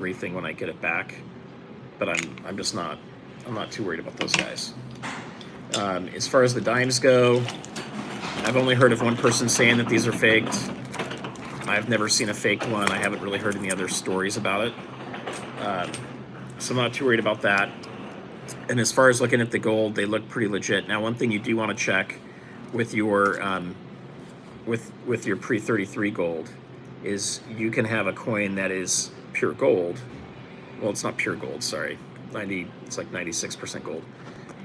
everything when I get it back, but I'm just not, I'm not too worried about those guys. As far as the dimes go, I've only heard of one person saying that these are faked. I've never seen a faked one. I haven't really heard any other stories about it. So I'm not too worried about that. And as far as looking at the gold, they look pretty legit. Now, one thing you do want to check with your with your pre-33 gold is you can have a coin that is pure gold. Well, it's not pure gold, sorry. It's like 96% gold.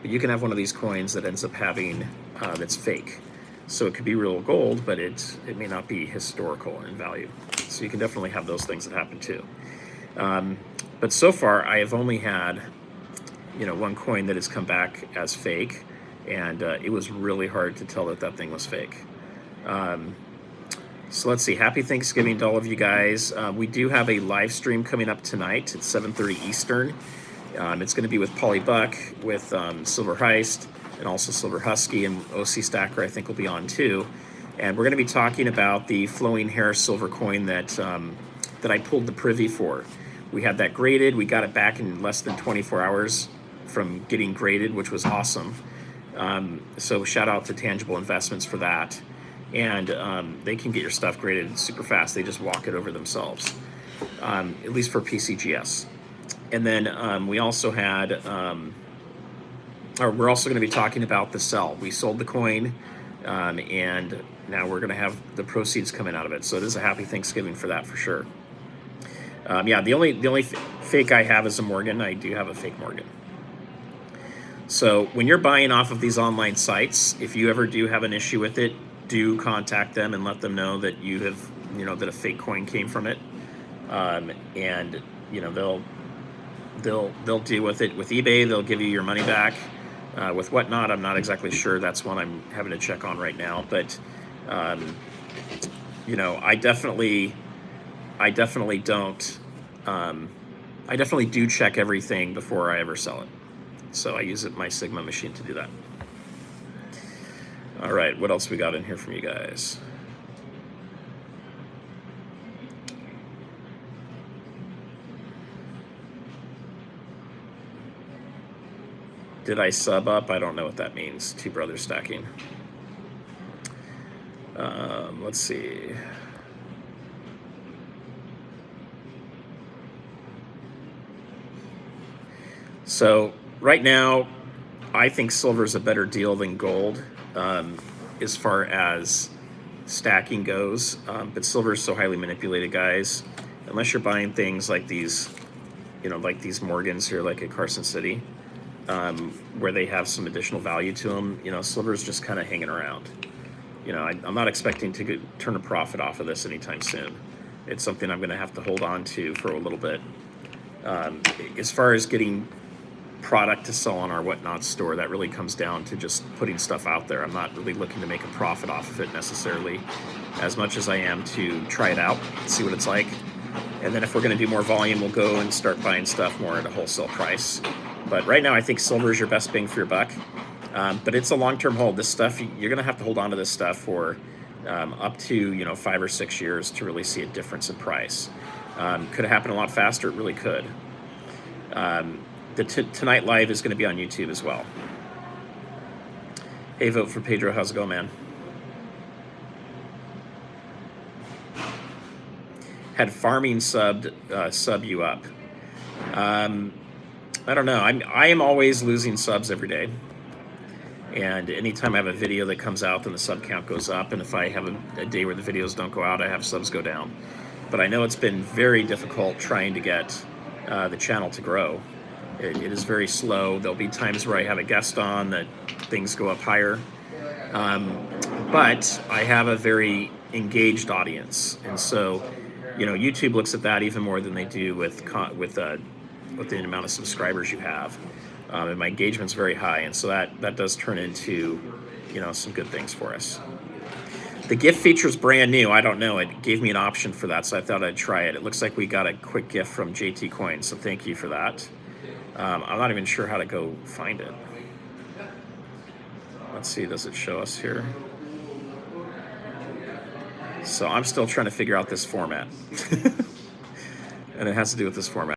But you can have one of these coins that ends up having that's fake. So it could be real gold, but it may not be historical in value. So you can definitely have those things that happen too. But so far, I have only had, one coin that has come back as fake, and it was really hard to tell that that thing was fake. So let's see. Happy Thanksgiving to all of you guys. We do have a live stream coming up tonight at 7:30 Eastern. It's going to be with Polly Buck, with Silver Heist, and also Silver Husky, and OC Stacker I think will be on too. And we're going to be talking about the flowing hair silver coin that I pulled the privy for. We had that graded. We got it back in less than 24 hours from getting graded, which was awesome. So shout out to Tangible Investments for that. And they can get your stuff graded super fast. They just walk it over themselves, at least for PCGS. And then we also had, we're also going to be talking about the sell. We sold the coin, and now we're going to have the proceeds coming out of it. So it is a happy Thanksgiving for that, for sure. Yeah, the only fake I have is a Morgan. I do have a fake Morgan. So when you're buying off of these online sites, if you ever do have an issue with it, do contact them and let them know that you have, that a fake coin came from it, and they'll deal with it with eBay. They'll give you your money back. With whatnot, I'm not exactly sure. That's one I'm having to check on right now. But I definitely don't. I definitely do check everything before I ever sell it. So I use my Sigma machine to do that. All right, what else we got in here from you guys? Did I sub up? I don't know what that means. Two brothers stacking. Let's see. So right now, I think silver is a better deal than gold as far as stacking goes. But silver is so highly manipulated, guys. Unless you're buying things like these, like these Morgans here, like at Carson City, where they have some additional value to them, silver is just kind of hanging around. I'm not expecting to turn a profit off of this anytime soon. It's something I'm going to have to hold on to for a little bit. As far as getting product to sell on our Whatnot store, that really comes down to just putting stuff out there. I'm not really looking to make a profit off of it necessarily, as much as I am to try it out, see what it's like. And then if we're going to do more volume, we'll go and start buying stuff more at a wholesale price. But right now, I think silver is your best bang for your buck. But it's a long-term hold. This stuff, you're going to have to hold on to this stuff for up to 5 or 6 years to really see a difference in price. Could have happened a lot faster. It really could. The Tonight Live is going to be on YouTube as well. Hey, vote for Pedro. How's it going, man? Had farming sub you up. I don't know. I am always losing subs every day. And anytime I have a video that comes out, then the sub count goes up. And if I have a day where the videos don't go out, I have subs go down. But I know it's been very difficult trying to get the channel to grow. It is very slow. There'll be times where I have a guest on that things go up higher. But I have a very engaged audience. And so, YouTube looks at that even more than they do with the amount of subscribers you have. And my engagement's very high. And so that does turn into, some good things for us. The gift feature's brand new. I don't know. It gave me an option for that, so I thought I'd try it. It looks like we got a quick gift from JT Coins, so thank you for that. I'm not even sure how to go find it. Let's see, does it show us here? So I'm still trying to figure out this format. and it has to do with this format.